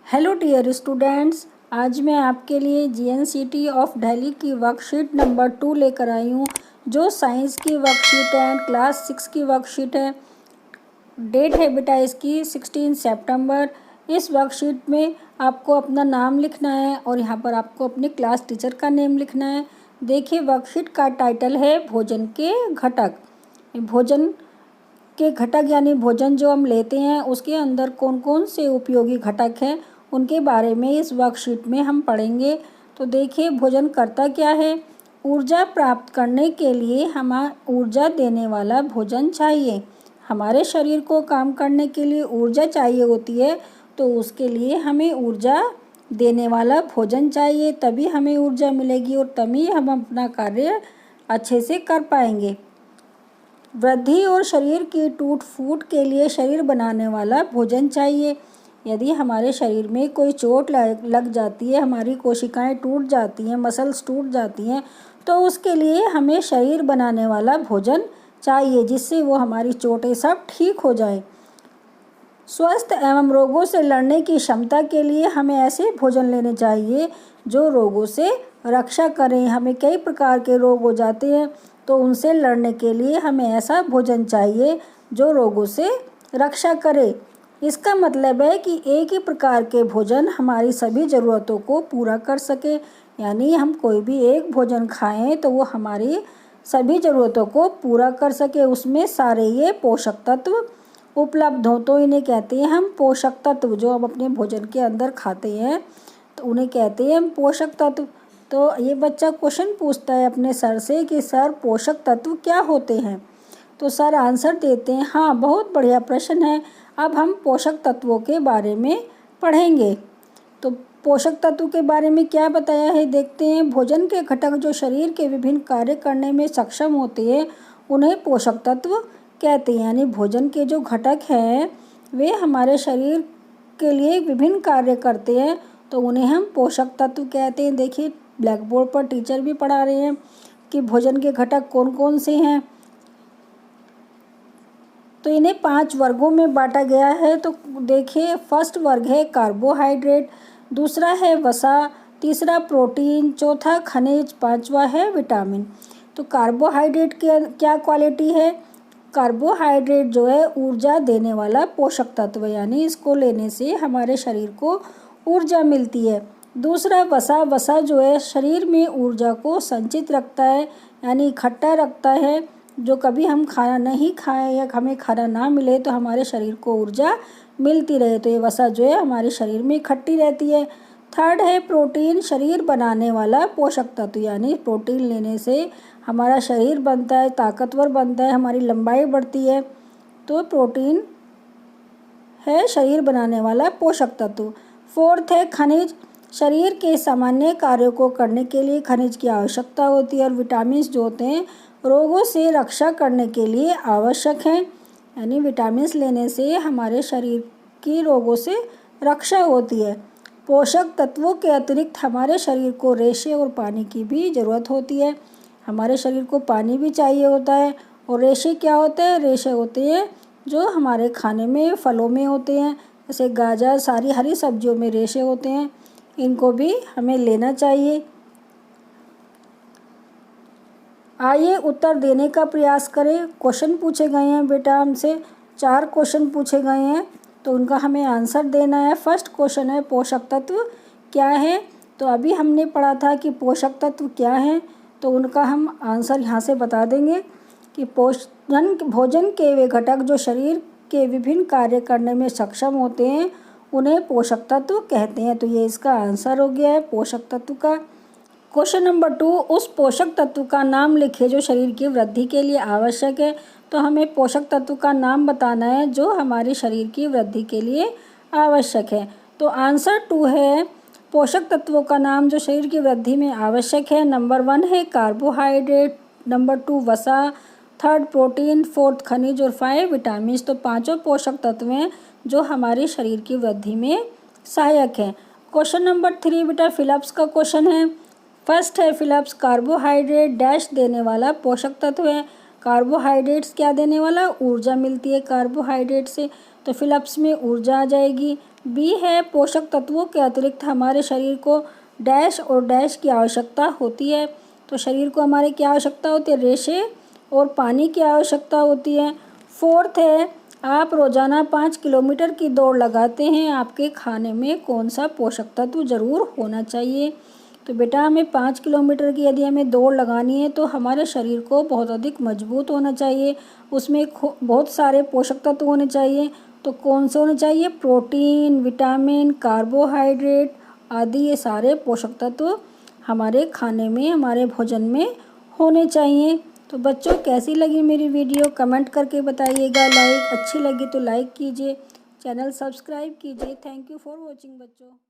Hello dear students, आज मैं आपके लिए जीएनसीटी ऑफ दिल्ली की वर्कशीट नंबर 2 लेकर आई हूँ, जो साइंस की वर्कशीट है, क्लास 6 की वर्कशीट है। डेट है बेटा इसकी 16 सितंबर। इस वर्कशीट में आपको अपना नाम लिखना है और यहाँ पर आपको अपने क्लास टीचर का नेम लिखना है। देखिए, वर्कशीट का टाइटल है भोजन के घटक। भोजन के घटक यानी भोजन जो हम लेते हैं उसके अंदर कौन कौन से उपयोगी घटक हैं, उनके बारे में इस वर्कशीट में हम पढ़ेंगे। तो देखिए, भोजन करता क्या है। ऊर्जा प्राप्त करने के लिए हमें ऊर्जा देने वाला भोजन चाहिए। हमारे शरीर को काम करने के लिए ऊर्जा चाहिए होती है, तो उसके लिए हमें ऊर्जा देने वाला भोजन चाहिए, तभी हमें ऊर्जा मिलेगी और तभी हम अपना कार्य अच्छे से कर पाएंगे। वृद्धि और शरीर की टूट फूट के लिए शरीर बनाने वाला भोजन चाहिए। यदि हमारे शरीर में कोई चोट लग जाती है, हमारी कोशिकाएं टूट जाती हैं, मसल्स टूट जाती हैं, तो उसके लिए हमें शरीर बनाने वाला भोजन चाहिए, जिससे वो हमारी चोटें सब ठीक हो जाए। स्वस्थ एवं रोगों से लड़ने की क्षमता के लिए हमें ऐसे भोजन लेने चाहिए जो रोगों से रक्षा करें। हमें कई प्रकार के रोग हो जाते हैं, तो उनसे लड़ने के लिए हमें ऐसा भोजन चाहिए जो रोगों से रक्षा करे। इसका मतलब है कि एक ही प्रकार के भोजन हमारी सभी ज़रूरतों को पूरा कर सके। यानी हम कोई भी एक भोजन खाएं तो वो हमारी सभी ज़रूरतों को पूरा कर सके, उसमें सारे ये पोषक तत्व उपलब्ध हों, तो इन्हें कहते हैं हम पोषक तत्व। जो हम अपने भोजन के अंदर खाते हैं तो उन्हें कहते हैं हम पोषक तत्व। तो ये बच्चा क्वेश्चन पूछता है अपने सर से कि सर, पोषक तत्व क्या होते हैं। तो सर आंसर देते हैं, हाँ, बहुत बढ़िया प्रश्न है। अब हम पोषक तत्वों के बारे में पढ़ेंगे। तो पोषक तत्व के बारे में क्या बताया है, देखते हैं। भोजन के घटक जो शरीर के विभिन्न कार्य करने में सक्षम होते हैं, उन्हें पोषक तत्व कहते हैं। यानी भोजन के जो घटक हैं वे हमारे शरीर के लिए विभिन्न कार्य करते हैं, तो उन्हें हम पोषक तत्व कहते हैं। देखिए, ब्लैक बोर्ड पर टीचर भी पढ़ा रहे हैं कि भोजन के घटक कौन कौन से हैं। तो इन्हें 5 वर्गों में बांटा गया है। तो देखिए, फर्स्ट वर्ग है कार्बोहाइड्रेट, दूसरा है वसा, तीसरा प्रोटीन, चौथा खनिज, पांचवा है विटामिन। तो कार्बोहाइड्रेट की क्या क्वालिटी है। कार्बोहाइड्रेट जो है ऊर्जा देने वाला पोषक तत्व, यानी इसको लेने से हमारे शरीर को ऊर्जा मिलती है। दूसरा वसा, वसा जो है शरीर में ऊर्जा को संचित रखता है, यानी इकट्ठा रखता है। जो कभी हम खाना नहीं खाएं या हमें खाना ना मिले तो हमारे शरीर को ऊर्जा मिलती रहे, तो ये वसा जो है हमारे शरीर में इकट्ठी रहती है। थर्ड है प्रोटीन, शरीर बनाने वाला पोषक तत्व, यानी प्रोटीन लेने से हमारा शरीर बनता है, ताकतवर बनता है, हमारी लंबाई बढ़ती है। तो प्रोटीन है शरीर बनाने वाला पोषक तत्व। फोर्थ है खनिज, शरीर के सामान्य कार्यों को करने के लिए खनिज की आवश्यकता होती है। और विटामिन जो होते हैं रोगों से रक्षा करने के लिए आवश्यक हैं, यानी विटामिन लेने से हमारे शरीर की रोगों से रक्षा होती है। पोषक तत्वों के अतिरिक्त हमारे शरीर को रेशे और पानी की भी ज़रूरत होती है। हमारे शरीर को पानी भी चाहिए होता है। और रेशे क्या होते हैं, रेशे होते हैं जो हमारे खाने में, फलों में होते हैं, जैसे गाजर, सारी हरी सब्जियों में रेशे होते हैं, इनको भी हमें लेना चाहिए। आइए उत्तर देने का प्रयास करें। क्वेश्चन पूछे गए हैं बेटा हमसे, 4 क्वेश्चन पूछे गए हैं, तो उनका हमें आंसर देना है। फर्स्ट क्वेश्चन है पोषक तत्व क्या है। तो अभी हमने पढ़ा था कि पोषक तत्व क्या है, तो उनका हम आंसर यहाँ से बता देंगे कि भोजन के वे घटक जो शरीर के विभिन्न कार्य करने में सक्षम होते हैं, उन्हें पोषक तत्व कहते हैं। तो ये इसका आंसर हो गया है पोषक तत्व का। क्वेश्चन नंबर 2, उस पोषक तत्व का नाम लिखिए जो शरीर की वृद्धि के लिए आवश्यक है। तो हमें पोषक तत्व का नाम बताना है जो हमारे शरीर की वृद्धि के लिए आवश्यक है। तो आंसर 2 है पोषक तत्वों का नाम जो शरीर की वृद्धि में आवश्यक है। नंबर 1 है कार्बोहाइड्रेट, नंबर 2 वसा, थर्ड प्रोटीन, फोर्थ खनिज और 5 विटामिन। तो 5 पोषक तत्व हैं जो हमारे शरीर की वृद्धि में सहायक हैं। क्वेश्चन नंबर 3 बेटा फिलिप्स का क्वेश्चन है। फर्स्ट है फिलिप्स, कार्बोहाइड्रेट डैश देने वाला पोषक तत्व है। कार्बोहाइड्रेट्स क्या देने वाला, ऊर्जा मिलती है कार्बोहाइड्रेट से, तो फिलिप्स में ऊर्जा आ जाएगी। बी है पोषक तत्वों के अतिरिक्त हमारे शरीर को डैश और डैश की आवश्यकता होती है। तो शरीर को हमारे क्या आवश्यकता होती है, रेशे और पानी की आवश्यकता होती है। फोर्थ है आप रोज़ाना 5 किलोमीटर की दौड़ लगाते हैं, आपके खाने में कौन सा पोषक तत्व ज़रूर होना चाहिए। तो बेटा हमें 5 किलोमीटर की यदि हमें दौड़ लगानी है तो हमारे शरीर को बहुत अधिक मजबूत होना चाहिए, उसमें बहुत सारे पोषक तत्व होने चाहिए। तो कौन से होने चाहिए, प्रोटीन, विटामिन, कार्बोहाइड्रेट आदि ये सारे पोषक तत्व हमारे खाने में, हमारे भोजन में होने चाहिए। तो बच्चों कैसी लगी मेरी वीडियो कमेंट करके बताइएगा। अच्छी लगी तो लाइक कीजिए, चैनल सब्सक्राइब कीजिए। थैंक यू फॉर वॉचिंग बच्चों।